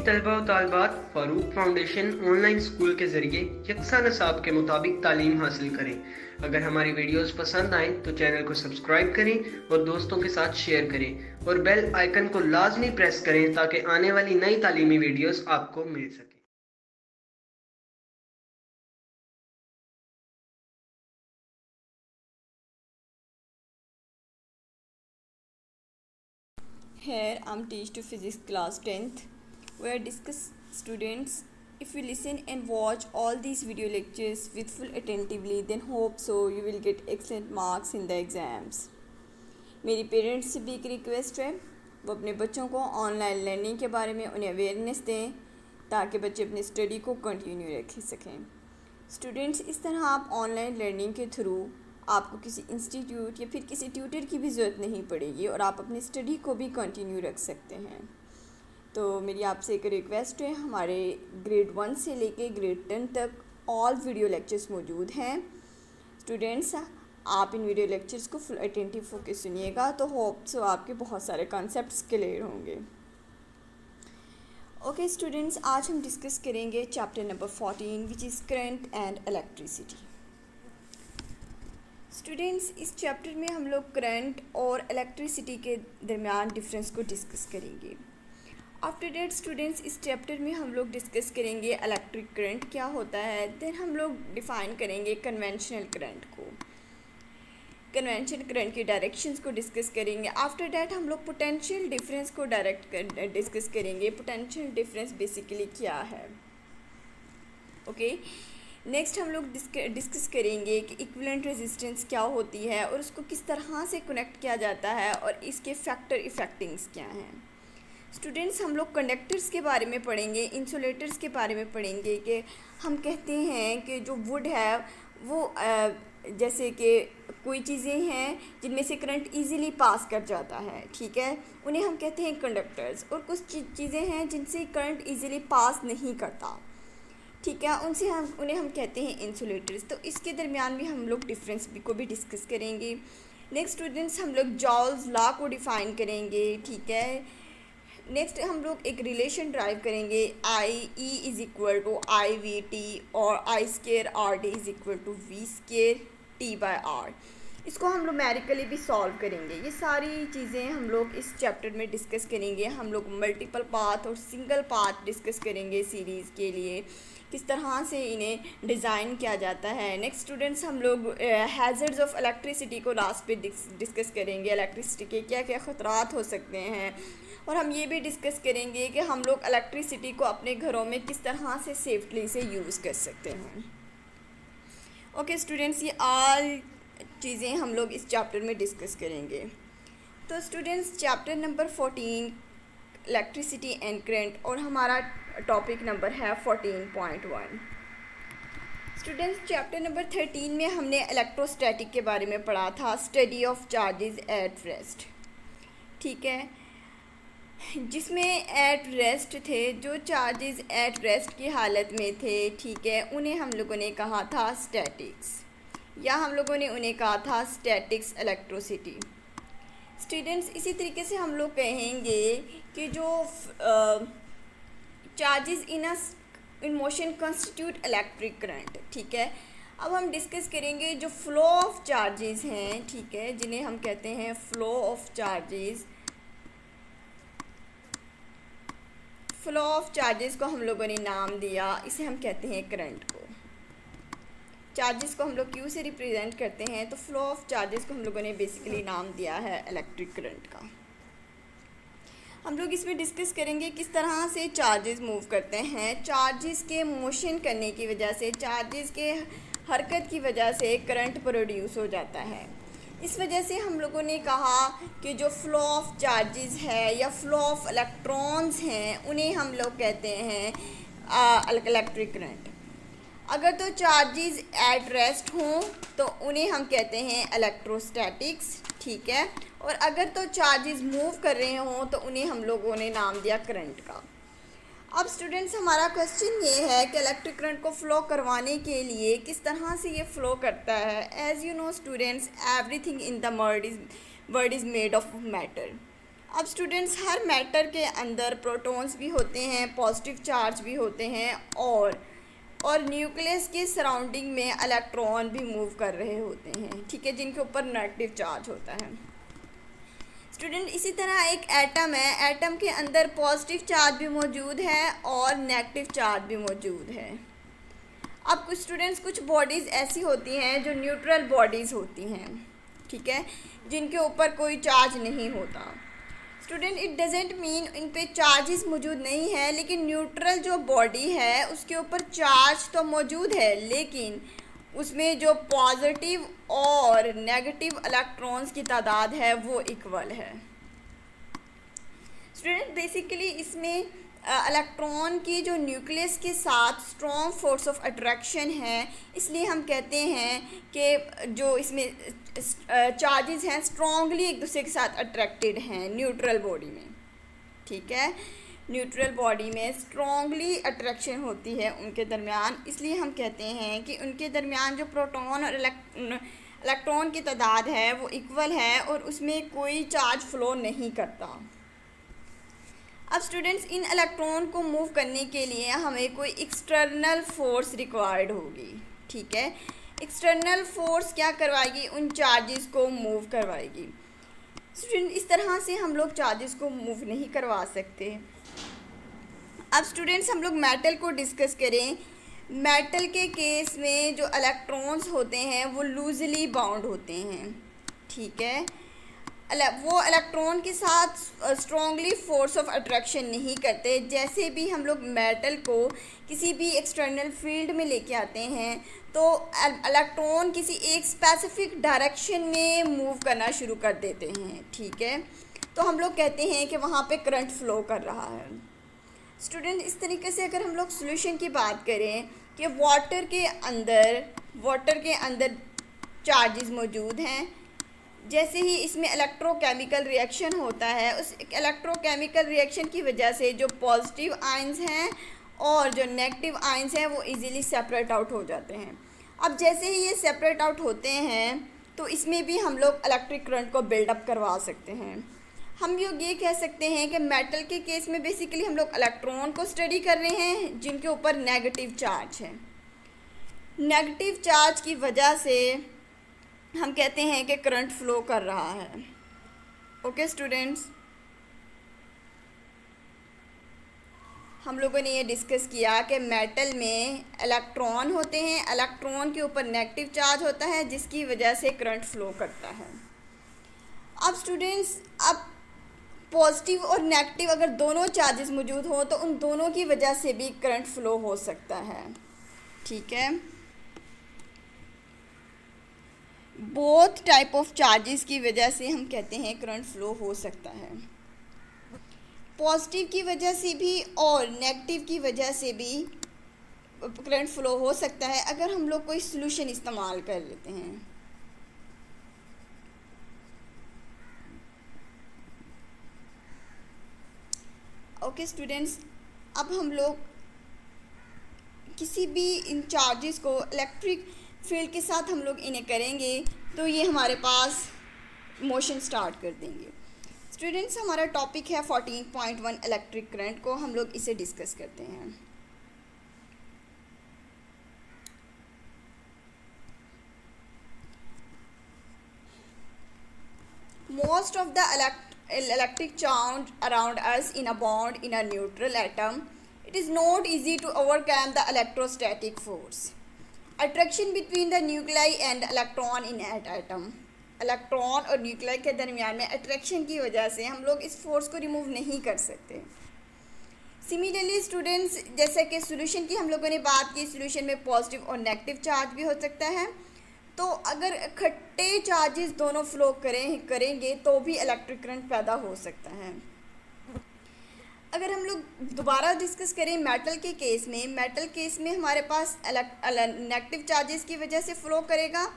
तलबा व तालिबात Farooq foundation online school के जरिए यकसा निसाब के मुताबिक तालीम हासिल करें। अगर हमारी वीडियोस पसंद आए तो चैनल को सब्सक्राइब करें और दोस्तों के साथ शेयर करें और बेल आइकन को लाजमी प्रेस करें ताकि आने वाली नई तालीमी वीडियोस आपको मिल सके। Here I'm teach to physics class 10th where discuss students if you listen and watch all these video lectures with full attentively then hope so you will get excellent marks in the exams। मेरी parents से भी एक request है, वो अपने बच्चों को online learning के बारे में उन्हें अवेयरनेस दें ताकि बच्चे अपनी स्टडी को कंटिन्यू रख सकें। स्टूडेंट्स, इस तरह आप ऑनलाइन लर्निंग के थ्रू आपको किसी इंस्टीट्यूट या फिर किसी ट्यूटर की भी ज़रूरत नहीं पड़ेगी और आप अपनी स्टडी को भी कंटिन्यू रख सकते हैं। तो मेरी आपसे एक रिक्वेस्ट है, हमारे ग्रेड 1 से लेके ग्रेड 10 तक ऑल वीडियो लेक्चर्स मौजूद हैं। स्टूडेंट्स, आप इन वीडियो लेक्चर्स को फुल अटेंटिव होकर सुनिएगा तो होप सो आपके बहुत सारे कॉन्सेप्ट्स क्लियर होंगे। ओके स्टूडेंट्स, आज हम डिस्कस करेंगे chapter number 14 which is current and electricity. Students, इस चैप्टर में हम लोग करंट और इलेक्ट्रिसिटी के दरमियान डिफरेंस को डिस्कस करेंगे। आफ्टर डेट स्टूडेंट्स, इस चैप्टर में हम लोग डिस्कस करेंगे इलेक्ट्रिक करंट क्या होता है, देन हम लोग डिफ़ाइन करेंगे कन्वेंशनल करंट को, कन्वेंशनल करंट की डायरेक्शंस को डिस्कस करेंगे। आफ्टर डेट हम लोग पोटेंशियल डिफरेंस को डिस्कस करेंगे। पोटेंशियल डिफरेंस बेसिकली क्या है, ओके। नेक्स्ट हम लोग डिस्कस करेंगे कि इक्विवेलेंट रेजिस्टेंस क्या होती है और उसको किस तरह से कनेक्ट किया जाता है और इसके फैक्टर इफ़ेक्टिंग्स क्या हैं। स्टूडेंट्स, हम लोग कंडक्टर्स के बारे में पढ़ेंगे, इंसुलेटर्स के बारे में पढ़ेंगे कि हम कहते हैं कि जो वुड है वो जैसे कि कोई चीज़ें हैं जिनमें से करंट इजीली पास कर जाता है, ठीक है, उन्हें हम कहते हैं कंडक्टर्स, और कुछ चीज़ें हैं जिनसे करंट इजीली पास नहीं करता, ठीक है, उन्हें हम कहते हैं इंसुलेटर्स। तो इसके दरमियान भी हम लोग डिफरेंस को भी डिस्कस करेंगे। नेक्स्ट स्टूडेंट्स, हम लोग जॉल्स लॉ को डिफ़ाइन करेंगे, ठीक है। नेक्स्ट हम लोग एक रिलेशन ड्राइव करेंगे, I/E is equal to I/V/T और I²R/D is equal to V²T/R। इसको हम लोग न्यूमेरिकली भी सॉल्व करेंगे। ये सारी चीज़ें हम लोग इस चैप्टर में डिस्कस करेंगे। हम लोग मल्टीपल पाथ और सिंगल पाथ डिस्कस करेंगे सीरीज़ के लिए, किस तरह से इन्हें डिज़ाइन किया जाता है। नेक्स्ट स्टूडेंट्स, हम लोग हैज़र्ड्स ऑफ इलेक्ट्रिसिटी को लास्ट पे डिस्कस करेंगे, इलेक्ट्रिसिटी के क्या क्या ख़तरात हो सकते हैं, और हम ये भी डिस्कस करेंगे कि हम लोग इलेक्ट्रिसिटी को अपने घरों में किस तरह से सेफ्टली से यूज़ कर सकते हैं। ओके स्टूडेंट्स, ये ऑल चीज़ें हम लोग इस चैप्टर में डिस्कस करेंगे। तो students, chapter number 14 electricity and current और हमारा टॉपिक नंबर है 14.1। स्टूडेंट्स, चैप्टर नंबर 13 में हमने इलेक्ट्रोस्टैटिक के बारे में पढ़ा था, study of charges at rest, ठीक है, जिसमें एट रेस्ट थे, जो चार्जेस एट रेस्ट की हालत में थे, ठीक है, उन्हें हम लोगों ने कहा था स्टैटिक्स, या हम लोगों ने उन्हें कहा था स्टैटिक्स इलेक्ट्रिसिटी। स्टूडेंट्स, इसी तरीके से हम लोग कहेंगे कि जो charges in motion constitute electric current, ठीक है। अब हम डिस्कस करेंगे जो फ्लो ऑफ चार्जेस हैं, ठीक है, जिन्हें हम कहते हैं flow of charges. Flow of charges को हम लोगों ने नाम दिया, इसे हम कहते हैं करंट को। चार्जेस को हम लोग क्यू से रिप्रेजेंट करते हैं, तो फ्लो ऑफ चार्जेस को हम लोगों ने बेसिकली नाम दिया है इलेक्ट्रिक करंट का। हम लोग इसमें डिस्कस करेंगे किस तरह से चार्जेस मूव करते हैं। चार्जेस के मोशन करने की वजह से, चार्जेस के हरकत की वजह से करंट प्रोड्यूस हो जाता है। इस वजह से हम लोगों ने कहा कि जो फ्लो ऑफ चार्जेस है या फ्लो ऑफ इलेक्ट्रॉन्स हैं उन्हें हम लोग कहते हैं इलेक्ट्रिक करंट। अगर तो चार्जेस एट रेस्ट हों तो उन्हें हम कहते हैं इलेक्ट्रोस्टैटिक्स, ठीक है, और अगर तो चार्जेस मूव कर रहे हों तो उन्हें हम लोगों ने नाम दिया करंट का। अब स्टूडेंट्स, हमारा क्वेश्चन ये है कि इलेक्ट्रिक करंट को फ़्लो करवाने के लिए किस तरह से ये फ़्लो करता है। As you know students, everything in the world is made of matter. अब स्टूडेंट्स, हर मैटर के अंदर प्रोटॉन्स भी होते हैं, पॉजिटिव चार्ज भी होते हैं, और न्यूक्लियस के सराउंडिंग में इलेक्ट्रॉन भी मूव कर रहे होते हैं, ठीक है, जिनके ऊपर नेगेटिव चार्ज होता है। स्टूडेंट, इसी तरह एक एटम है, एटम के अंदर पॉजिटिव चार्ज भी मौजूद है और नेगेटिव चार्ज भी मौजूद है। अब कुछ स्टूडेंट्स, कुछ बॉडीज़ ऐसी होती हैं जो न्यूट्रल बॉडीज़ होती हैं, ठीक है, जिनके ऊपर कोई चार्ज नहीं होता। Student, it doesn't mean in पे चार्जेस मौजूद नहीं है, लेकिन न्यूट्रल जो बॉडी है उसके ऊपर चार्ज तो मौजूद है, लेकिन उसमें जो पॉजिटिव और नेगेटिव इलेक्ट्रॉन्स की तादाद है वो इक्वल है। स्टूडेंट, बेसिकली इसमें इलेक्ट्रॉन की जो न्यूक्लियस के साथ स्ट्रॉन्ग फोर्स ऑफ अट्रैक्शन है, इसलिए हम कहते हैं कि जो इसमें चार्जेस हैं स्ट्रॉन्गली एक दूसरे के साथ अट्रैक्टेड हैं न्यूट्रल बॉडी में, ठीक है, न्यूट्रल बॉडी में स्ट्रॉन्गली अट्रैक्शन होती है उनके दरमियान, इसलिए हम कहते हैं कि उनके दरमियान जो प्रोटॉन और इलेक्ट्रॉन की तादाद है वो इक्वल है और उसमें कोई चार्ज फ्लो नहीं करता। अब स्टूडेंट्स, इन इलेक्ट्रॉन को मूव करने के लिए हमें कोई एक्सटर्नल फोर्स रिक्वायर्ड होगी, ठीक है, एक्सटर्नल फोर्स क्या करवाएगी, उन चार्जेस को मूव करवाएगी। स्टूडेंट, इस तरह से हम लोग चार्जेस को मूव नहीं करवा सकते। अब स्टूडेंट्स, हम लोग मेटल को डिस्कस करें। मेटल के केस में जो इलेक्ट्रॉन्स होते हैं वो लूजली बाउंड होते हैं, ठीक है, वो इलेक्ट्रॉन के साथ स्ट्रॉन्गली फोर्स ऑफ अट्रैक्शन नहीं करते। जैसे भी हम लोग मेटल को किसी भी एक्सटर्नल फील्ड में लेके आते हैं तो इलेक्ट्रॉन किसी एक स्पेसिफिक डायरेक्शन में मूव करना शुरू कर देते हैं, ठीक है, तो हम लोग कहते हैं कि वहाँ पे करंट फ्लो कर रहा है। स्टूडेंट, इस तरीके से अगर हम लोग सॉल्यूशन की बात करें कि वाटर के अंदर चार्जेस मौजूद हैं, जैसे ही इसमें इलेक्ट्रोकेमिकल रिएक्शन होता है, उस इलेक्ट्रोकेमिकल रिएक्शन की वजह से जो पॉजिटिव आयंस हैं और जो नेगेटिव आयंस हैं वो इजीली सेपरेट आउट हो जाते हैं। अब जैसे ही ये सेपरेट आउट होते हैं तो इसमें भी हम लोग इलेक्ट्रिक करंट को बिल्डअप करवा सकते हैं। हम लोग ये कह सकते हैं कि मेटल के केस में बेसिकली हम लोग इलेक्ट्रॉन को स्टडी कर रहे हैं जिनके ऊपर नेगेटिव चार्ज है। नेगेटिव चार्ज की वजह से हम कहते हैं कि करंट फ्लो कर रहा है। ओके स्टूडेंट्स, हम लोगों ने ये डिस्कस किया कि मेटल में इलेक्ट्रॉन होते हैं, इलेक्ट्रॉन के ऊपर नेगेटिव चार्ज होता है जिसकी वजह से करंट फ्लो करता है। अब स्टूडेंट्स, अब पॉजिटिव और नेगेटिव अगर दोनों चार्जेस मौजूद हों तो उन दोनों की वजह से भी करंट फ्लो हो सकता है, ठीक है। बोथ टाइप ऑफ चार्जेस की वजह से हम कहते हैं करंट फ्लो हो सकता है, पॉजिटिव की वजह से भी और नेगेटिव की वजह से भी करंट फ्लो हो सकता है अगर हम लोग कोई सॉल्यूशन इस्तेमाल कर लेते हैं। ओके स्टूडेंट्स, अब हम लोग किसी भी इन चार्जेस को इलेक्ट्रिक फील्ड के साथ हम लोग इन्हें करेंगे तो ये हमारे पास मोशन स्टार्ट कर देंगे। स्टूडेंट्स, हमारा टॉपिक है 14.1 इलेक्ट्रिक करंट को, हम लोग इसे डिस्कस करते हैं। Most of the electric charge around us in a bond in a neutral atom, it is not easy to overcome the electrostatic force. Attraction between the nuclei and electron in that atom. Electron और nucleus के दरमियान में attraction की वजह से हम लोग इस फोर्स को रिमूव नहीं कर सकते। सिमिलरली स्टूडेंट्स, जैसे कि सॉल्यूशन की हम लोगों ने बात की, सॉल्यूशन में पॉजिटिव और नेगेटिव चार्ज भी हो सकता है, तो अगर इकट्ठे चार्जेस दोनों फ्लो करेंगे तो भी इलेक्ट्रिक करंट पैदा हो सकता है। अगर हम लोग दोबारा डिस्कस करें मेटल के केस में हमारे पास नेगेटिव चार्जेस की वजह से फ्लो करेगा।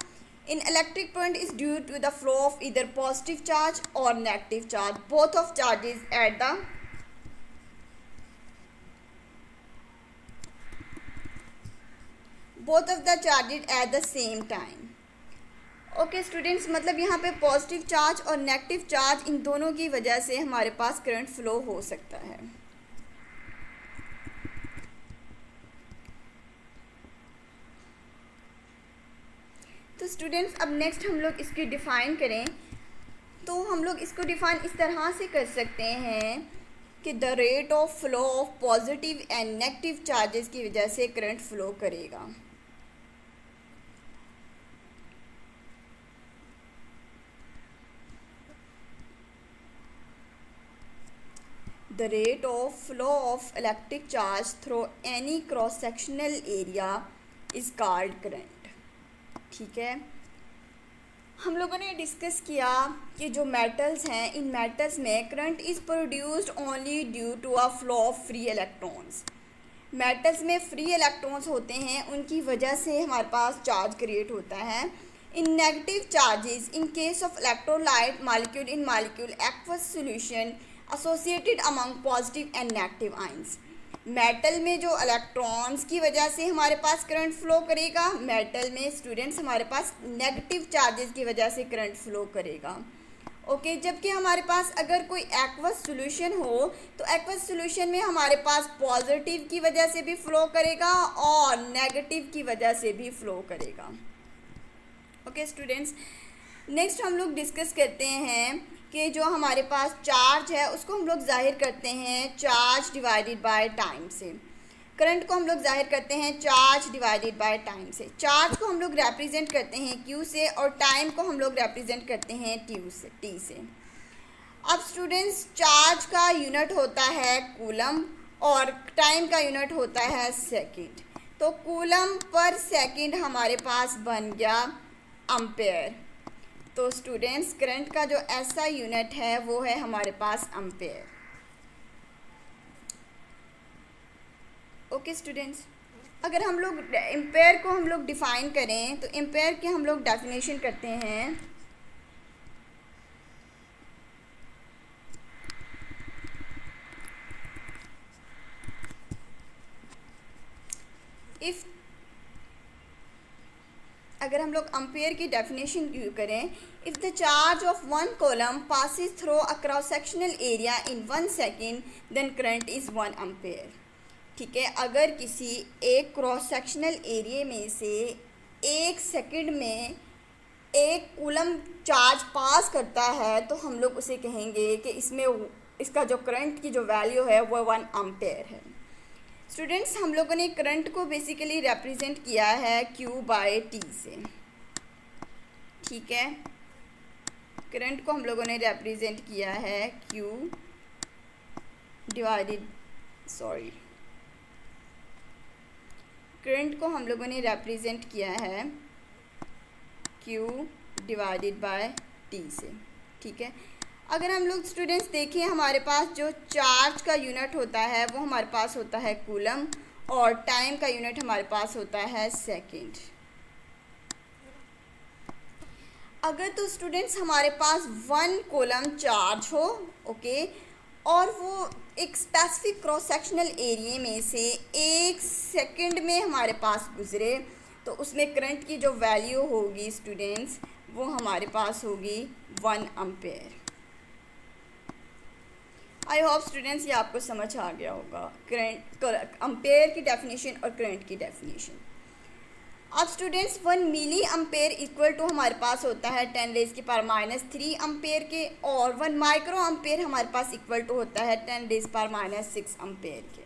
In electric current is due to the flow of इधर पॉजिटिव चार्ज और negative charge, both of charges at the same time. Okay students, मतलब यहाँ पे पॉजिटिव चार्ज और नेगेटिव चार्ज इन दोनों की वजह से हमारे पास करंट फ्लो हो सकता है। तो स्टूडेंट्स अब नेक्स्ट हम लोग इसकी डिफ़ाइन करें, तो हम लोग इसको डिफ़ाइन इस तरह से कर सकते हैं कि the rate of flow of positive and negative charges की वजह से करंट फ्लो करेगा। The rate of flow of electric charge through any cross sectional area is called current। ठीक है, हम लोगों ने डिस्कस किया कि जो मेटल्स हैं, इन मेटल्स में current is produced only due to a flow of free electrons. Metals में फ्री इलेक्ट्रॉन्स होते हैं, उनकी वजह से हमारे पास चार्ज क्रिएट होता है। In negative charges in case of electrolyte molecule in molecule aqueous solution associated among positive and negative ions. Metal में जो इलेक्ट्रॉन्स की वजह से हमारे पास करंट फ्लो करेगा, मेटल में स्टूडेंट्स हमारे पास नेगेटिव चार्जेस की वजह से करंट फ्लो करेगा। ओके, जबकि हमारे पास अगर कोई एक्वस सॉल्यूशन हो तो एक्वस सॉल्यूशन में हमारे पास पॉजिटिव की वजह से भी फ्लो करेगा और नेगेटिव की वजह से भी फ्लो करेगा। ओके स्टूडेंट्स, नेक्स्ट हम लोग डिस्कस करते हैं कि जो हमारे पास चार्ज है उसको हम लोग जाहिर करते हैं चार्ज डिवाइडेड बाय टाइम से। करंट को हम लोग जाहिर करते हैं चार्ज डिवाइडेड बाय टाइम से। चार्ज को हम लोग रिप्रेजेंट करते हैं Q से और टाइम को हम लोग रिप्रेजेंट करते हैं T से। अब स्टूडेंट्स, चार्ज का यूनिट होता है कूलम और टाइम का यूनिट होता है सेकंड। तो कूलम पर सेकंड हमारे पास बन गया एम्पेयर। तो स्टूडेंट्स, करंट का जो ऐसा यूनिट है वो है हमारे पास एम्पेयर। ओके स्टूडेंट्स, अगर हम लोग एम्पेयर को हम लोग डिफ़ाइन करें तो एम्पेयर की हम लोग डेफिनेशन करते हैं। अगर हम लोग एम्पेयर की डेफिनेशन करें, if the charge of one coulomb passes through a cross sectional area in 1 second then current is 1 ampere. ठीक है, अगर किसी एक क्रॉस सेक्शनल एरिया में से 1 सेकेंड में 1 कूलम चार्ज पास करता है तो हम लोग उसे कहेंगे कि इसमें इसका जो करंट की जो वैल्यू है वो 1 एम्पेयर है। स्टूडेंट्स, हम लोगों ने करंट को बेसिकली रिप्रेजेंट किया है Q/T से। ठीक है, करंट को हम लोगों ने रिप्रेजेंट किया है करंट को हम लोगों ने रिप्रेजेंट किया है Q/T से। ठीक है, अगर हम लोग स्टूडेंट्स देखें, हमारे पास जो चार्ज का यूनिट होता है वो हमारे पास होता है कूलम और टाइम का यूनिट हमारे पास होता है सेकंड। अगर तो स्टूडेंट्स हमारे पास 1 कूलम चार्ज हो, ओके, और वो एक स्पेसिफिक क्रॉस सेक्शनल एरिया में से 1 सेकंड में हमारे पास गुजरे तो उसमें करंट की जो वैल्यू होगी स्टूडेंट्स वो हमारे पास होगी 1 एम्पेयर। आई होप स्टूडेंट्स ये आपको समझ आ गया होगा करंट, एम्पेयर की डेफिनेशन और करंट की डेफिनेशन। अब students 1 milli ampere equal to हमारे पास होता है 10⁻³ एम्पेयर के, और 1 माइक्रो एम्पेयर हमारे पास इक्वल टू होता है 10⁻6 एम्पेयर के।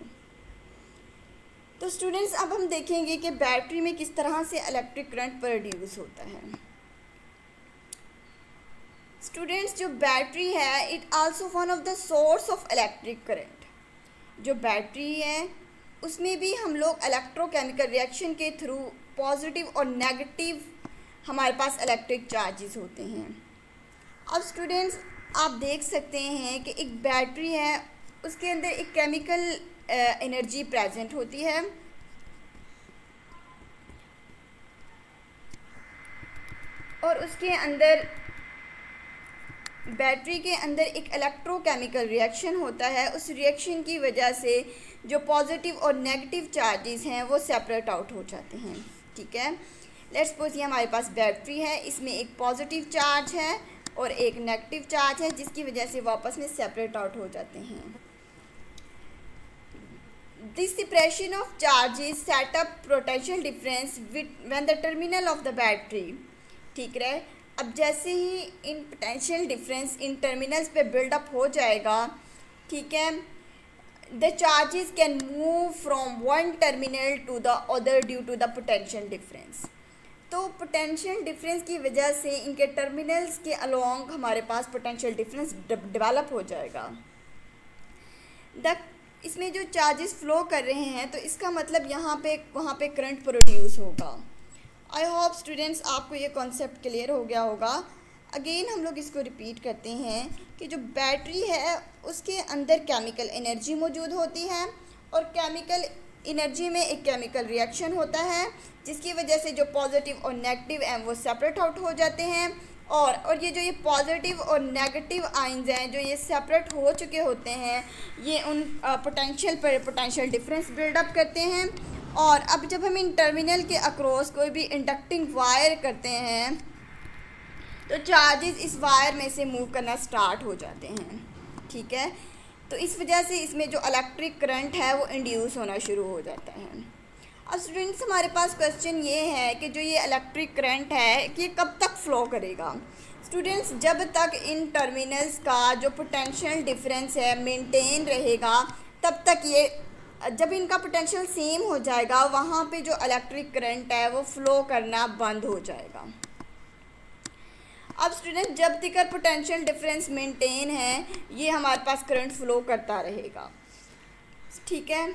तो स्टूडेंट्स अब हम देखेंगे कि बैटरी में किस तरह से इलेक्ट्रिक करंट प्रोड्यूस होता है। स्टूडेंट्स, जो बैटरी है it also one of the source of electric current. जो बैटरी है उसमें भी हम लोग इलेक्ट्रोकेमिकल रिएक्शन के थ्रू पॉजिटिव और नेगेटिव हमारे पास इलेक्ट्रिक चार्जेस होते हैं। अब स्टूडेंट्स आप देख सकते हैं कि एक बैटरी है, उसके अंदर एक केमिकल एनर्जी प्रेजेंट होती है और उसके अंदर बैटरी के अंदर एक इलेक्ट्रोकेमिकल रिएक्शन होता है। उस रिएक्शन की वजह से जो पॉजिटिव और नेगेटिव चार्जेस हैं वो सेपरेट आउट हो जाते हैं। ठीक है, लेट्स सपोज ये हमारे पास बैटरी है, इसमें एक पॉजिटिव चार्ज है और एक नेगेटिव चार्ज है, जिसकी वजह से वापस में सेपरेट आउट हो जाते हैं। This separation of charges set up potential difference when the terminal of the battery, ठीक है। अब जैसे ही इन पोटेंशियल डिफरेंस इन टर्मिनल्स पे बिल्डअप हो जाएगा, ठीक है, the charges can move from one terminal to the other due to the potential difference. तो पोटेंशियल डिफरेंस की वजह से इनके टर्मिनल्स के अलोंग हमारे पास पोटेंशियल डिफरेंस डेवलप हो जाएगा। इसमें जो चार्जेस फ्लो कर रहे हैं तो इसका मतलब यहाँ पे वहाँ पे करंट प्रोड्यूस होगा। आई होप स्टूडेंट्स आपको ये कॉन्सेप्ट क्लियर हो गया होगा। अगेन हम लोग इसको रिपीट करते हैं कि जो बैटरी है उसके अंदर केमिकल एनर्जी मौजूद होती है और केमिकल एनर्जी में एक केमिकल रिएक्शन होता है, जिसकी वजह से जो पॉजिटिव और नेगेटिव हैं वो सेपरेट आउट हो जाते हैं और ये पॉजिटिव और नेगेटिव आयंस हैं जो ये सेपरेट हो चुके होते हैं, ये उन पोटेंशियल पर पोटेंशियल डिफरेंस बिल्डअप करते हैं। और अब जब हम इन टर्मिनल के अक्रॉस कोई भी इंडक्टिंग वायर करते हैं तो चार्जेस इस वायर में से मूव करना स्टार्ट हो जाते हैं, ठीक है। तो इस वजह से इसमें जो इलेक्ट्रिक करंट है वो इंड्यूस होना शुरू हो जाता है। अब स्टूडेंट्स हमारे पास क्वेश्चन ये है कि जो ये इलेक्ट्रिक करंट है कि ये कब तक फ़्लो करेगा। स्टूडेंट्स जब तक इन टर्मिनल्स का जो पोटेंशियल डिफरेंस है मेंटेन रहेगा तब तक ये, जब इनका पोटेंशियल सेम हो जाएगा वहाँ पे जो इलेक्ट्रिक करंट है वो फ़्लो करना बंद हो जाएगा। अब स्टूडेंट जब तक पोटेंशियल डिफरेंस मेंटेन है ये हमारे पास करंट फ़्लो करता रहेगा, ठीक है।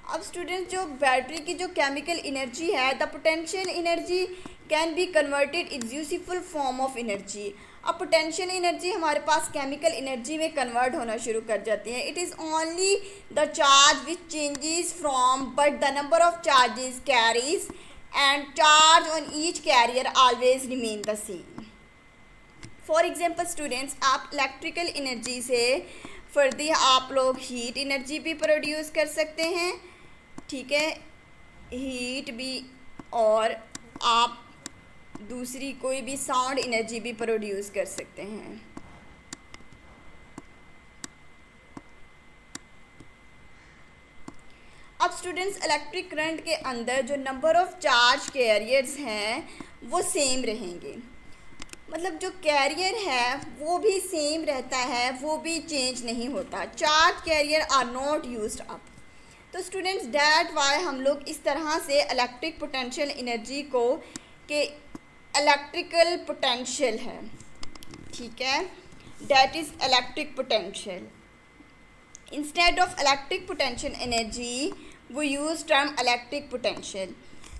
अब स्टूडेंट जो बैटरी की जो केमिकल एनर्जी है, the potential energy can be converted is useful form of energy. अब पोटेंशियल एनर्जी हमारे पास केमिकल एनर्जी में कन्वर्ट होना शुरू कर जाती है। It is only the charge which changes from but the number of charges carriers and charge on each carrier always remain the same. For example students आप electrical energy से further आप लोग हीट एनर्जी भी produce कर सकते हैं, ठीक है, हीट भी, और आप दूसरी कोई भी साउंड एनर्जी भी प्रोड्यूस कर सकते हैं। अब स्टूडेंट्स इलेक्ट्रिक करंट के अंदर जो नंबर ऑफ चार्ज कैरियर्स हैं वो सेम रहेंगे, मतलब जो कैरियर है वो भी सेम रहता है, वो भी चेंज नहीं होता। Charge carrier are not used up. तो स्टूडेंट्स दैट वाई हम लोग इस तरह से इलेक्ट्रिक पोटेंशियल एनर्जी को के इलेक्ट्रिकल पोटेंशियल है, ठीक है, that is electric potential. Instead of electric potential energy वो use term electric potential.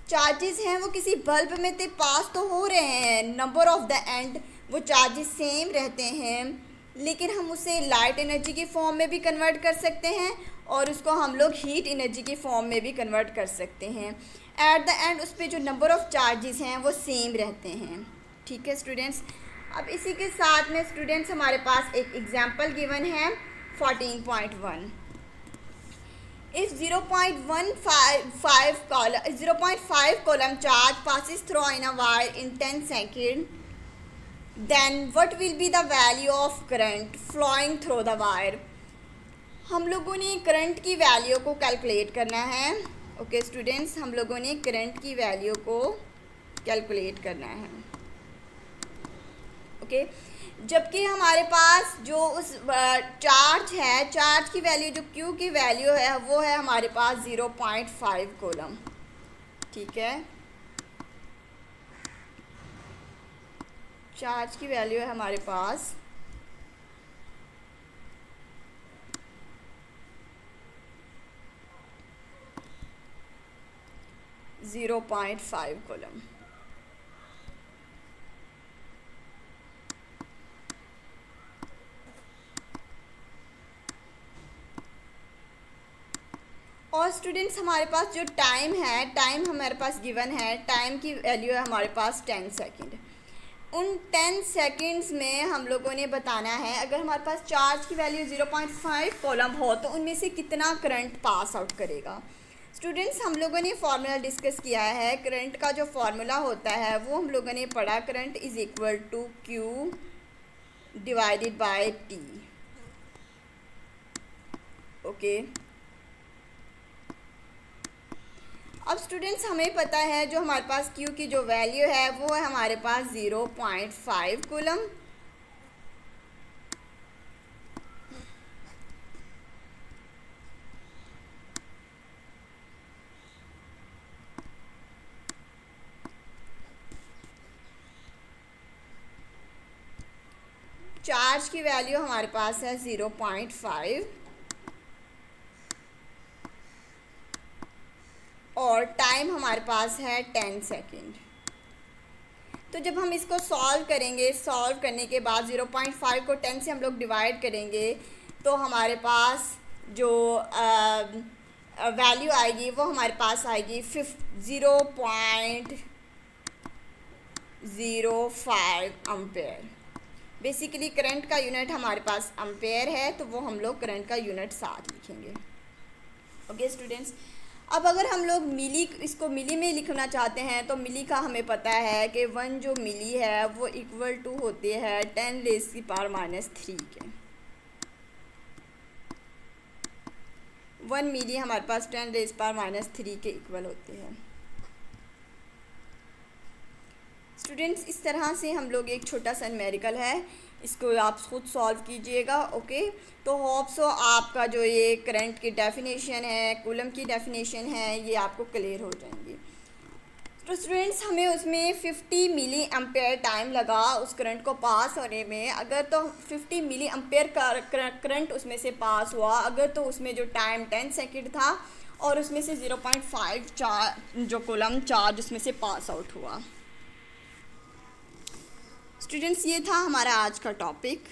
Charges हैं वो किसी बल्ब में से पास तो हो रहे हैं, नंबर ऑफ द एंड वो चार्जेस सेम रहते हैं, लेकिन हम उसे लाइट एनर्जी की फॉर्म में भी कन्वर्ट कर सकते हैं और उसको हम लोग हीट एनर्जी की फॉर्म में भी कन्वर्ट कर सकते हैं। एट द एंड उस पर जो नंबर ऑफ चार्जेस हैं वो सेम रहते हैं, ठीक है स्टूडेंट्स। अब इसी के साथ में स्टूडेंट्स हमारे पास एक एग्जाम्पल गिवन है 14.1। If 0.5 coulomb charge passes through in a wire in 10 seconds, then what will be the value of current flowing through the wire? हम लोगों ने करंट की वैल्यू को कैलकुलेट करना है। ओके स्टूडेंट्स, हम लोगों ने करंट की वैल्यू को कैलकुलेट करना है। ओके, जबकि हमारे पास जो उस चार्ज है, चार्ज की वैल्यू जो Q की वैल्यू है वो है हमारे पास 0.5 कूलम, ठीक है। चार्ज की वैल्यू है हमारे पास 0.5 कूलम। और स्टूडेंट्स हमारे पास जो टाइम है, टाइम हमारे पास गिवन है, टाइम की वैल्यू है हमारे पास 10 सेकेंड। उन 10 सेकेंड्स में हम लोगों ने बताना है अगर हमारे पास चार्ज की वैल्यू 0.5 कूलम हो तो उनमें से कितना करंट पास आउट करेगा। स्टूडेंट्स, हम लोगों ने फार्मूला डिस्कस किया है। करंट का जो फार्मूला होता है वो हम लोगों ने पढ़ा, current is equal to Q divided by T। Okay, अब स्टूडेंट्स हमें पता है जो हमारे पास Q की जो वैल्यू है वो है हमारे पास 0.5 कूलम। चार्ज की वैल्यू हमारे पास है 0.5 और टाइम हमारे पास है 10 सेकेंड। तो जब हम इसको सॉल्व करेंगे, सॉल्व करने के बाद 0.5 को 10 से हम लोग डिवाइड करेंगे तो हमारे पास जो वैल्यू आएगी वो हमारे पास आएगी 0.05 एम्पेयर। बेसिकली करंट का यूनिट हमारे पास एम्पेयर है, तो वो हम लोग करंट का यूनिट साथ लिखेंगे। ओके स्टूडेंट्स, अब अगर हम लोग इसको मिली में लिखना चाहते हैं तो मिली का हमें पता है कि 1 जो मिली है वो इक्वल टू होती है 10⁻³ के। 1 मिली हमारे पास 10⁻³ के इक्वल होते हैं। स्टूडेंट्स, इस तरह से हम लोग एक छोटा सा न्यूमेरिकल है, इसको आप खुद सॉल्व कीजिएगा। ओके, तो होप सो आपका जो ये करंट की डेफिनेशन है, कूलम की डेफिनेशन है, ये आपको क्लियर हो जाएंगी। तो स्टूडेंट्स, हमें उसमें 50 मिली एम्पेयर टाइम लगा उस करंट को पास होने में। अगर तो 50 मिली एम्पेयर का करंट उसमें से पास हुआ, अगर तो उसमें जो टाइम 10 सेकेंड था और उसमें से 0.5 जो कूलम चार्ज उसमें से पास आउट हुआ। स्टूडेंट्स, ये था हमारा आज का टॉपिक।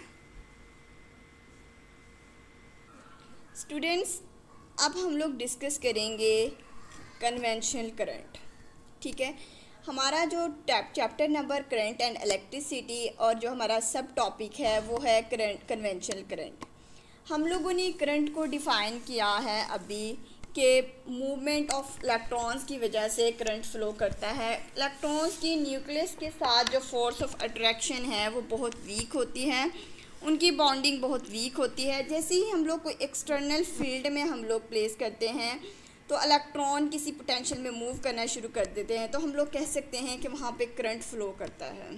स्टूडेंट्स, अब हम लोग डिस्कस करेंगे कन्वेंशनल करंट। ठीक है, हमारा जो chapter number current and electricity और जो हमारा सब टॉपिक है वो है करंट, कन्वेंशनल करंट। हम लोगों ने करंट को डिफ़ाइन किया है अभी के मूवमेंट ऑफ इलेक्ट्रॉन्स की वजह से करंट फ्लो करता है। इलेक्ट्रॉन्स की न्यूक्लियस के साथ जो फोर्स ऑफ अट्रैक्शन है वो बहुत वीक होती है, उनकी बॉन्डिंग बहुत वीक होती है। जैसे ही हम लोग कोई एक्सटर्नल फील्ड में हम लोग प्लेस करते हैं तो इलेक्ट्रॉन किसी पोटेंशियल में मूव करना शुरू कर देते हैं, तो हम लोग कह सकते हैं कि वहाँ पे करंट फ्लो करता है।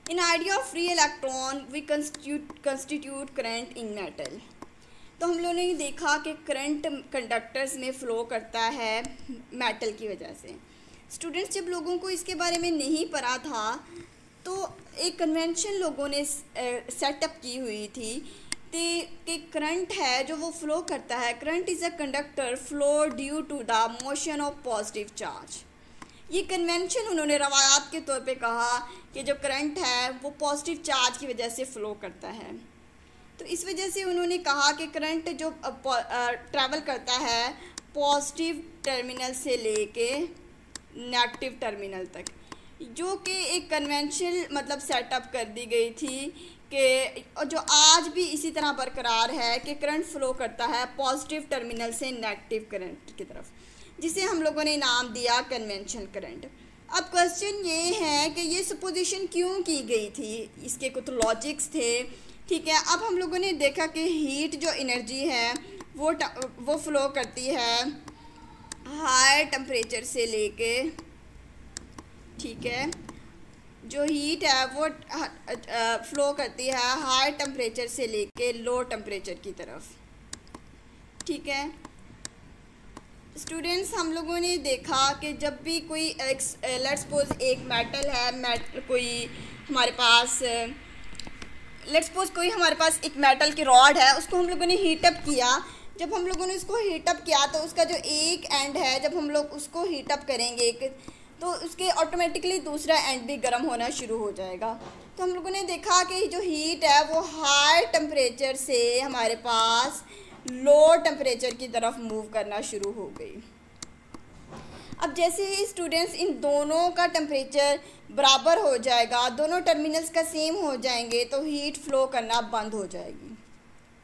In idea of free electron we constitute current in metal. तो हम लोगों ने देखा कि करंट कंडक्टर्स में फ़्लो करता है मेटल की वजह से। स्टूडेंट्स, जब लोगों को इसके बारे में नहीं पता था तो एक कन्वेंशन लोगों ने सेटअप की हुई थी कि करंट है जो वो फ़्लो करता है, current is a conductor flow due to the motion of positive charge. ये कन्वेंशन उन्होंने रवायात के तौर पे कहा कि जो करंट है वो पॉजिटिव चार्ज की वजह से फ़्लो करता है। तो इस वजह से उन्होंने कहा कि करंट जो ट्रैवल करता है पॉजिटिव टर्मिनल से लेके नेगेटिव टर्मिनल तक, जो कि एक कन्वेंशनल मतलब सेटअप कर दी गई थी कि जो आज भी इसी तरह बरकरार है कि करंट फ्लो करता है पॉजिटिव टर्मिनल से नेगेटिव करंट की तरफ, जिसे हम लोगों ने नाम दिया कन्वेंशनल करंट। अब क्वेश्चन ये है कि ये सपोजिशन क्यों की गई थी, इसके कुछ लॉजिक्स थे। ठीक है, अब हम लोगों ने देखा कि हीट जो एनर्जी है वो फ्लो करती है हाई टेम्परेचर से लेके, ठीक है, जो हीट है वो फ्लो करती है हाई टेम्परेचर से लेके लो टेम्परेचर की तरफ। ठीक है स्टूडेंट्स, हम लोगों ने देखा कि जब भी कोई लेट्स सपोज एक मेटल है, कोई हमारे पास लेट्स सपोज कोई हमारे पास एक मेटल की रॉड है, उसको हम लोगों ने हीटअप किया। जब हम लोगों ने उसको हीटअप किया तो उसका जो एक एंड है, जब हम लोग उसको हीटअप करेंगे तो उसके ऑटोमेटिकली दूसरा एंड भी गर्म होना शुरू हो जाएगा। तो हम लोगों ने देखा कि जो हीट है वो हाई टेम्परेचर से हमारे पास लो टेम्परेचर की तरफ मूव करना शुरू हो गई। अब जैसे ही स्टूडेंट्स इन दोनों का टेम्परेचर बराबर हो जाएगा, दोनों टर्मिनल्स का सेम हो जाएंगे, तो हीट फ्लो करना बंद हो जाएगी।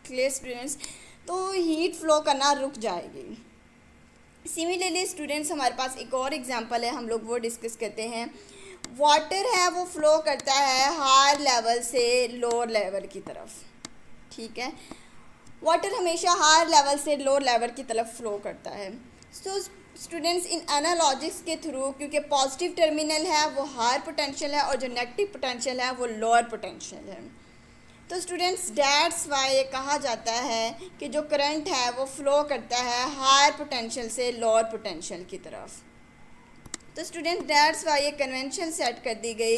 क्लियर स्टूडेंट्स, तो हीट फ्लो करना रुक जाएगी। सिमिलरली स्टूडेंट्स हमारे पास एक और एग्जांपल है, हम लोग वो डिस्कस करते हैं। वाटर है वो फ्लो करता है हायर लेवल से लोअर लेवल की तरफ, ठीक है। वाटर हमेशा हायर लेवल से लोअर लेवल की तरफ फ्लो करता है। सो स्टूडेंट्स इन एनालॉजिक्स के थ्रू, क्योंकि पॉजिटिव टर्मिनल है वो हायर पोटेंशियल है और जो नेगेटिव पोटेंशियल है वो लोअर पोटेंशियल है, तो स्टूडेंट्स दैट्स वाई ये कहा जाता है कि जो करंट है वो फ्लो करता है हायर पोटेंशियल से लोअर पोटेंशियल की तरफ। तो स्टूडेंट दैट्स वाई ये कन्वेंशन सेट कर दी गई,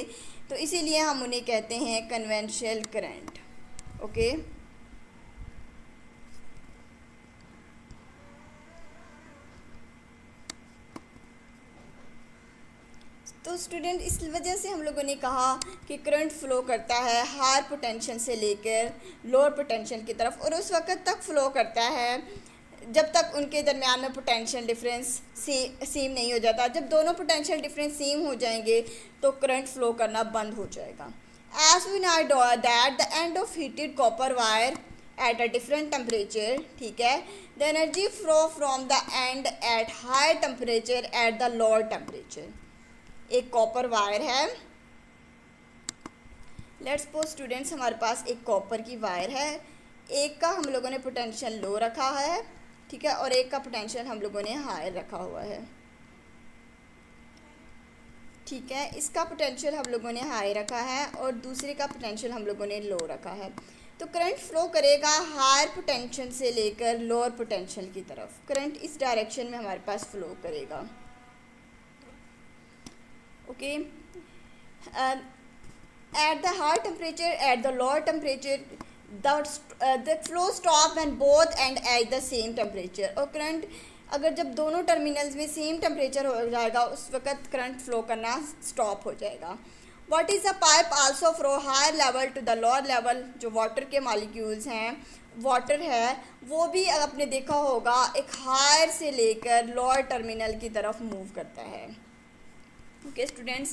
तो इसीलिए हम उन्हें कहते हैं कन्वेंशनल करंट। ओके, तो स्टूडेंट इस वजह से हम लोगों ने कहा कि करंट फ्लो करता है हायर पोटेंशियल से लेकर लोअर पोटेंशियल की तरफ, और उस वक्त तक फ्लो करता है जब तक उनके दरमियान में पोटेंशियल डिफरेंस सेम नहीं हो जाता। जब दोनों पोटेंशियल डिफरेंस सेम हो जाएंगे तो करंट फ्लो करना बंद हो जाएगा। As we know that the end of heated copper wire at a different temperature, ठीक है, the energy flow from the end at high temperature at the lower temperature. एक कॉपर वायर है, let's suppose students हमारे पास एक copper की wire है, एक का हम लोगों ने पोटेंशियल लो रखा है, ठीक है, और एक का पोटेंशियल हम लोगों ने हाई रखा हुआ है, ठीक है। इसका पोटेंशियल हम लोगों ने हाई रखा है और दूसरे का पोटेंशियल हम लोगों ने लो रखा है। तो करंट फ्लो करेगा हायर पोटेंशियल से लेकर लोअर पोटेंशियल की तरफ। करंट इस डायरेक्शन में हमारे पास फ्लो करेगा। Okay, at the high temperature, at the lower temperature, the flow stop when both end at the same temperature। और करंट अगर जब दोनों टर्मिनल्स में सेम टेम्परेचर हो जाएगा उस वक्त करंट फ्लो करना स्टॉप हो जाएगा। What is a pipe also flow higher level to the lower level. जो वाटर के मॉलिक्यूल्स हैं, वाटर है वो भी आपने देखा होगा एक हायर से लेकर लोअर टर्मिनल की तरफ मूव करता है। Okay students,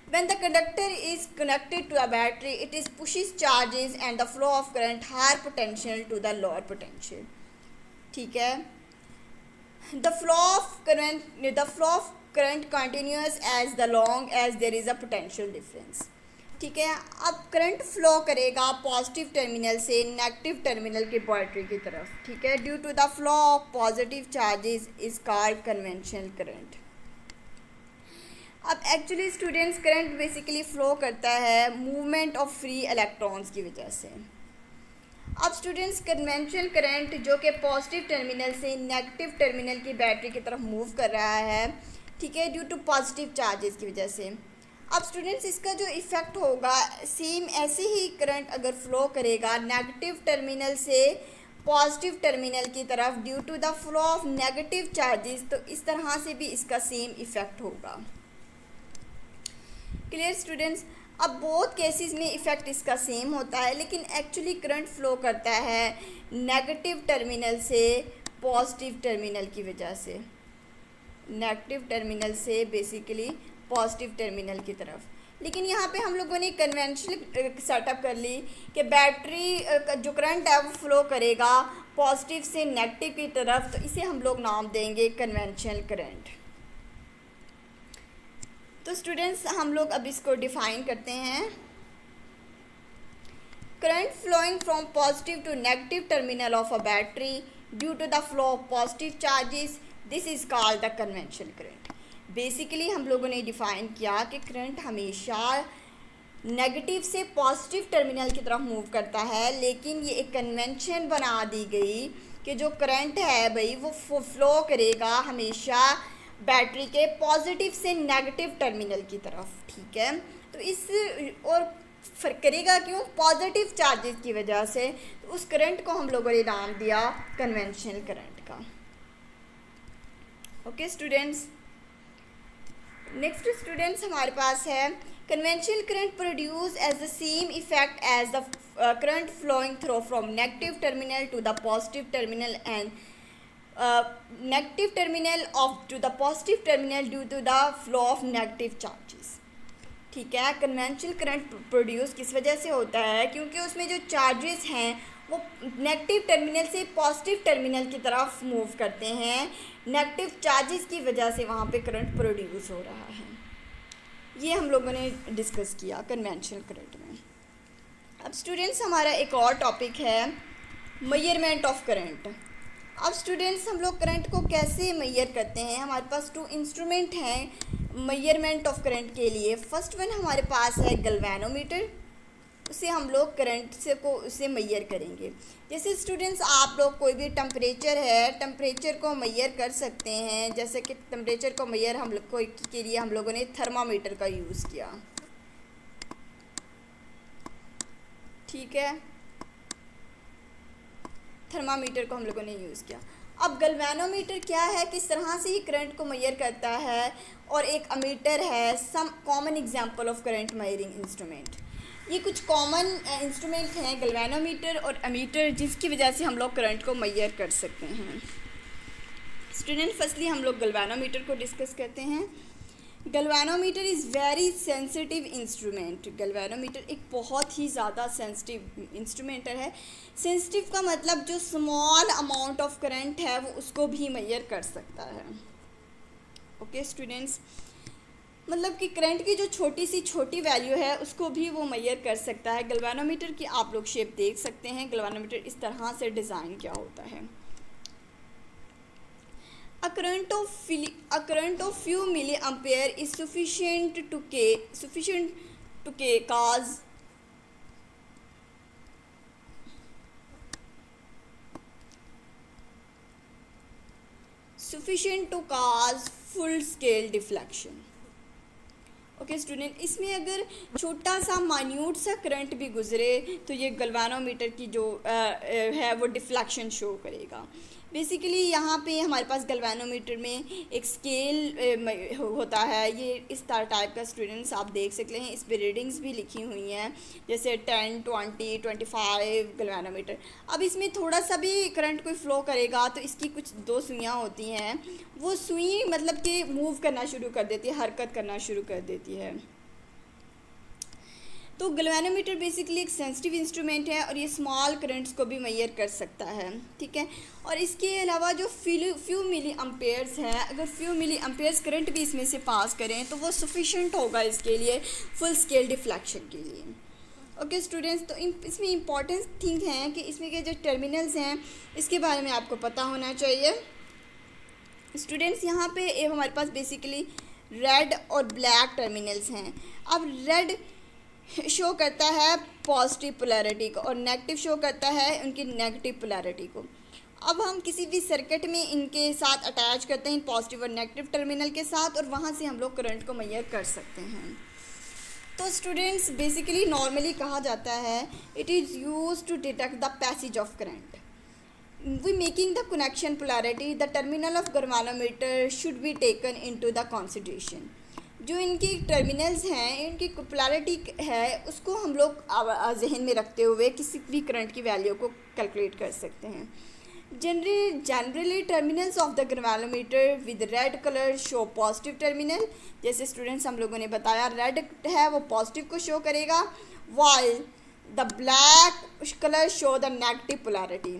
when the conductor is connected to a battery, it is pushes charges and the flow of current higher potential to the lower potential, ठीक है। the flow of current continues as the long as there is a potential difference, ठीक है। अब current flow करेगा positive terminal से negative terminal की battery की तरफ, ठीक है। Due to the flow of positive charges is called conventional current. अब actually students current basically flow करता है मूवमेंट ऑफ फ्री इलेक्ट्रॉन्स की वजह से। अब स्टूडेंट्स कन्वेंशनल करंट जो कि पॉजिटिव टर्मिनल से नेगेटिव टर्मिनल की बैटरी की तरफ मूव कर रहा है, ठीक है, ड्यू टू पॉजिटिव चार्जेस की वजह से। अब स्टूडेंट्स इसका जो इफ़ेक्ट होगा सेम ऐसे ही करंट अगर फ़्लो करेगा नेगेटिव टर्मिनल से पॉजिटिव टर्मिनल की तरफ due to the flow of negative charges, तो इस तरह से भी इसका सेम इफ़ेक्ट होगा। Clear students. अब बोथ केसेस में इफ़ेक्ट इसका सेम होता है, लेकिन एक्चुअली करंट फ्लो करता है नेगेटिव टर्मिनल से पॉजिटिव टर्मिनल की वजह से, नेगेटिव टर्मिनल से बेसिकली पॉजिटिव टर्मिनल की तरफ। लेकिन यहाँ पे हम लोगों ने कन्वेंशनल सेटअप कर ली कि बैटरी जो करंट है वो फ्लो करेगा पॉजिटिव से नेगेटिव की तरफ, तो इसे हम लोग नाम देंगे कन्वेंशनल करंट। तो स्टूडेंट्स हम लोग अब इसको डिफाइन करते हैं। Current flowing from positive to negative terminal of a battery due to the flow of positive charges, this is called the conventional current. Basically हम लोगों ने डिफाइन किया कि करंट हमेशा नेगेटिव से पॉजिटिव टर्मिनल की तरफ मूव करता है, लेकिन ये एक कन्वेंशन बना दी गई कि जो करंट है भाई वो फ्लो करेगा हमेशा बैटरी के पॉजिटिव से नेगेटिव टर्मिनल की तरफ, ठीक है। तो इस और फर्क करेगा क्यों? पॉजिटिव चार्जेस की वजह से। तो उस करंट को हम लोगों ने नाम दिया कन्वेंशनल करंट का। ओके स्टूडेंट्स, नेक्स्ट स्टूडेंट्स हमारे पास है conventional current produce as the same effect as the current flowing through from negative terminal to the positive terminal and negative terminal of to the positive terminal due to the flow of negative charges, ठीक है। Conventional current produce किस वजह से होता है? क्योंकि उसमें जो चार्जेस हैं वो नेगेटिव टर्मिनल से पॉजिटिव टर्मिनल की तरफ मूव करते हैं। नेगेटिव चार्जेस की वजह से वहाँ पे करंट प्रोड्यूस हो रहा है। ये हम लोगों ने डिस्कस किया कन्वेंशनल करंट में। अब स्टूडेंट्स हमारा एक और टॉपिक है मेजरमेंट ऑफ करंट। अब स्टूडेंट्स हम लोग करंट को कैसे मेजर करते हैं? हमारे पास 2 इंस्ट्रूमेंट हैं मेजरमेंट ऑफ करंट के लिए। फर्स्ट वन हमारे पास है गैल्वेनोमीटर, उसे हम लोग करंट से को उसे मेजर करेंगे। जैसे स्टूडेंट्स आप लोग कोई भी टेम्परेचर है, टेम्परेचर को मेजर कर सकते हैं। जैसे कि टेम्परेचर को मेजर हम लोग को के लिए हम लोगों ने थर्मामीटर का यूज़ किया, ठीक है, थर्मामीटर को हम लोगों ने यूज़ किया। अब गैल्वेनोमीटर क्या है, किस तरह से ही करंट को मेजर करता है, और एक अमीटर है, some common example of current measuring instrument. ये कुछ कॉमन इंस्ट्रूमेंट हैं गैल्वेनोमीटर और अमीटर, जिसकी वजह से हम लोग करंट को मेजर कर सकते हैं। स्टूडेंट फर्स्टली हम लोग गैल्वेनोमीटर को डिस्कस करते हैं। Galvanometer is very sensitive instrument. Galvanometer एक बहुत ही ज़्यादा सेंसिटिव इंस्ट्रूमेंट है। सेंसिटिव का मतलब जो स्मॉल अमाउंट ऑफ करंट है वो उसको भी मेजर कर सकता है। ओके स्टूडेंट्स, मतलब कि करंट की जो छोटी सी छोटी वैल्यू है उसको भी वो मेजर कर सकता है। गैल्वेनोमीटर की आप लोग शेप देख सकते हैं। गैल्वेनोमीटर इस तरह से डिज़ाइन किया होता है। A current of few milliampere is sufficient to cause full scale deflection। Okay student, इसमें अगर छोटा सा माइन्यूट सा करंट भी गुजरे तो ये गैल्वेनोमीटर की जो है वो डिफ्लेक्शन शो करेगा। बेसिकली यहाँ पे हमारे पास गैल्वेनोमीटर में एक स्केल होता है। ये इस टाइप का स्टूडेंट्स आप देख सकते हैं। इस पर रीडिंग्स भी लिखी हुई हैं, जैसे 10, 20, 25 गैल्वेनोमीटर। अब इसमें थोड़ा सा भी करंट कोई फ्लो करेगा तो इसकी कुछ 2 सुइयाँ होती हैं, वो सुई मतलब कि मूव करना शुरू कर देती है, हरकत करना शुरू कर देती है। तो गैल्वेनोमीटर बेसिकली एक सेंसिटिव इंस्ट्रूमेंट है और ये स्मॉल करंट्स को भी मेजर कर सकता है, ठीक है। और इसके अलावा जो फ्यू मिली अम्पेयर्स हैं, अगर फ्यू मिली अम्पेयर्स करंट भी इसमें से पास करें तो वो सफिशेंट होगा इसके लिए फुल स्केल डिफ्लेक्शन के लिए। ओके स्टूडेंट्स, तो इसमें इम्पॉर्टेंट थिंग है कि इसमें के जो टर्मिनल्स हैं इसके बारे में आपको पता होना चाहिए। स्टूडेंट्स यहाँ पे हमारे पास बेसिकली रेड और ब्लैक टर्मिनल्स हैं। अब रेड शो करता है पॉजिटिव पोलैरिटी को और नेगेटिव शो करता है उनकी नेगेटिव पोलैरिटी को। अब हम किसी भी सर्किट में इनके साथ अटैच करते हैं, पॉजिटिव और नेगेटिव टर्मिनल के साथ, और वहाँ से हम लोग करंट को मेजर कर सकते हैं। तो स्टूडेंट्स बेसिकली नॉर्मली कहा जाता है it is use to detect the passage of current. We making the connection polarity the terminal of galvanometer should be taken into the consideration. जो इनकी टर्मिनल्स हैं, इनकी पोलैरिटी है, उसको हम लोग जहन में रखते हुए किसी भी करंट की वैल्यू को कैलकुलेट कर सकते हैं। Generally terminals of the galvanometer with red colour show positive terminal. जैसे स्टूडेंट्स हम लोगों ने बताया रेड है वो पॉजिटिव को शो करेगा, while the black color show the negative polarity.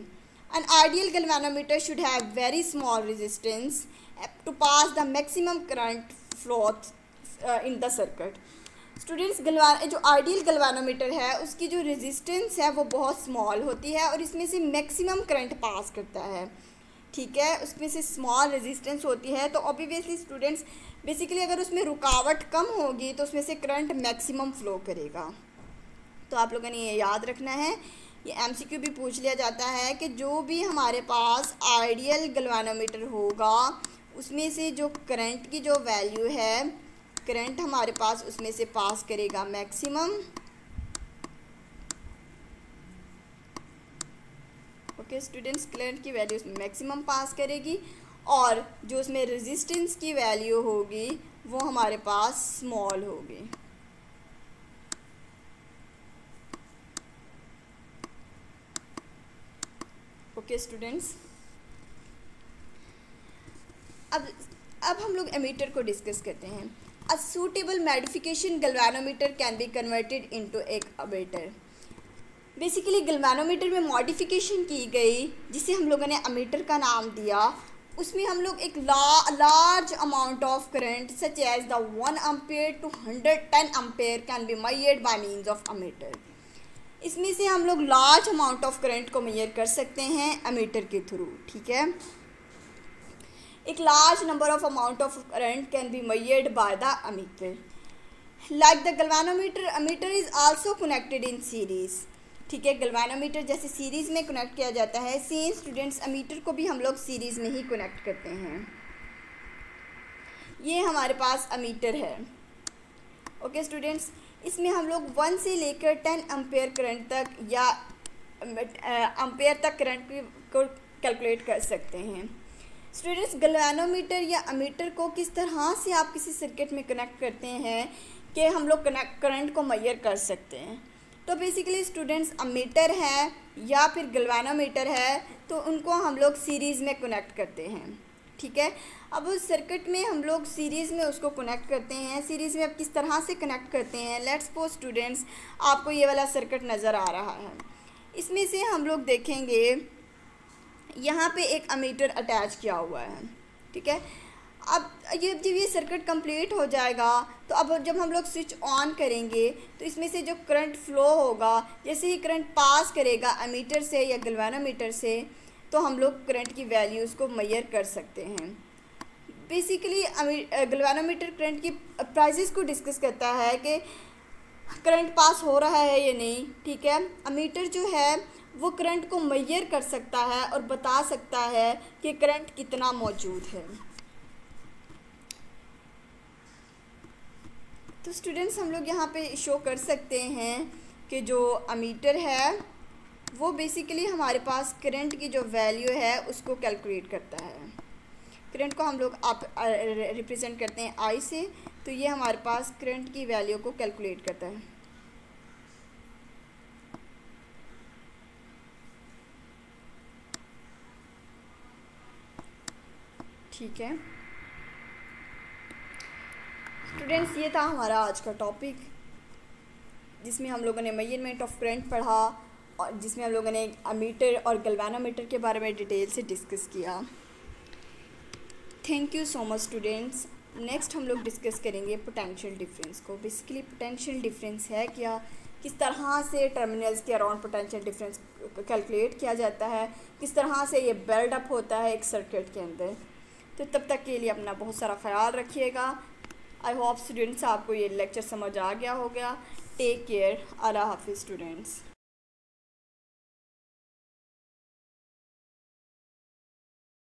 An ideal galvanometer should have very small resistance to pass the maximum current flow in the circuit. Students जो आइडियल गैल्वेनोमीटर है उसकी जो resistance है वो बहुत small होती है और इसमें से मैक्सिमम करंट पास करता है, ठीक है। उसमें से स्मॉल रेजिस्टेंस होती है तो ऑब्वियसली स्टूडेंट्स बेसिकली अगर उसमें रुकावट कम होगी तो उसमें से करंट मैक्सिमम फ्लो करेगा। तो आप लोगों ने ये याद रखना है, ये एमसीक्यू भी पूछ लिया जाता है कि जो भी हमारे पास आइडियल गैल्वेनोमीटर होगा उसमें से जो करंट की जो वैल्यू है, करंट हमारे पास उसमें से पास करेगा मैक्सिमम। ओके स्टूडेंट्स, करंट की वैल्यू उसमें मैक्सिमम पास करेगी और जो उसमें रेजिस्टेंस की वैल्यू होगी वो हमारे पास स्मॉल होगी। ओके स्टूडेंट्स, अब हम लोग एमीटर को डिस्कस करते हैं। A suitable modification galvanometer can be converted into एक एमीटर। बेसिकली गैल्वेनोमीटर में मॉडिफिकेशन की गई जिसे हम लोगों ने अमीटर का नाम दिया। उसमें हम लोग एक large amount of current such as the 1 ampere to 110 ampere can be measured by means of ammeter. इसमें से हम लोग लार्ज अमाउंट ऑफ करंट को मेजर कर सकते हैं अमीटर के थ्रू। ठीक है, एक large number of amount of current can be measured by the ammeter. Like the galvanometer, ammeter is also connected in series. ठीक है, गैल्वेनोमीटर जैसे सीरीज़ में कनेक्ट किया जाता है, सेम स्टूडेंट्स अमीटर को भी हम लोग सीरीज़ में ही कनेक्ट करते हैं। ये हमारे पास अमीटर है। ओके स्टूडेंट्स, इसमें हम लोग 1 से लेकर 10 एम्पेयर करंट तक या एम्पेयर तक करंट को कैलकुलेट कर सकते हैं। स्टूडेंट्स, गैल्वेनोमीटर या अमीटर को किस तरह से आप किसी सर्किट में कनेक्ट करते हैं कि हम लोग करंट को मेजर कर सकते हैं। तो बेसिकली स्टूडेंट्स, अमीटर है या फिर गैल्वेनोमीटर है तो उनको हम लोग सीरीज़ में कनेक्ट करते हैं। ठीक है, अब उस सर्किट में हम लोग सीरीज़ में उसको कनेक्ट करते हैं। सीरीज़ में अब किस तरह से कनेक्ट करते हैं, लेट्स सपोज स्टूडेंट्स आपको ये वाला सर्किट नज़र आ रहा है। इसमें से हम लोग देखेंगे यहाँ पे एक अमीटर अटैच किया हुआ है। ठीक है, अब जब ये सर्किट कंप्लीट हो जाएगा तो अब जब हम लोग स्विच ऑन करेंगे तो इसमें से जो करंट फ्लो होगा, जैसे ही करंट पास करेगा अमीटर से या गैल्वेनोमीटर से, तो हम लोग करंट की वैल्यूज़ को मेजर कर सकते हैं। बेसिकली गैल्वेनोमीटर करंट की प्राइसेस को डिस्कस करता है कि करंट पास हो रहा है या नहीं। ठीक है, अमीटर जो है वो करंट को मेजर कर सकता है और बता सकता है कि करंट कितना मौजूद है। तो स्टूडेंट्स, हम लोग यहाँ पे शो कर सकते हैं कि जो अमीटर है वो बेसिकली हमारे पास करंट की जो वैल्यू है उसको कैलकुलेट करता है। करंट को हम लोग आप रिप्रेजेंट करते हैं आई से, तो ये हमारे पास करंट की वैल्यू को कैलकुलेट करता है। ठीक है स्टूडेंट्स, ये था हमारा आज का टॉपिक जिसमें हम लोगों ने मेजरमेंट ऑफ करंट पढ़ा और जिसमें हम लोगों ने अमीटर और गैल्वेनोमीटर के बारे में डिटेल से डिस्कस किया। Thank you so much students. Next हम लोग डिस्कस करेंगे पोटेंशियल डिफरेंस को। बेसिकली पोटेंशियल डिफरेंस है क्या, किस तरह से टर्मिनल्स के अराउंड पोटेंशियल डिफरेंस कैलकुलेट किया जाता है, किस तरह से ये बिल्ड अप होता है एक सर्किट के अंदर। तो तब तक के लिए अपना बहुत सारा ख्याल रखिएगा। आई होप स्टूडेंट्स आपको ये लेक्चर समझ आ गया होगा। Take care. अल्लाह हाफिज़ स्टूडेंट्स।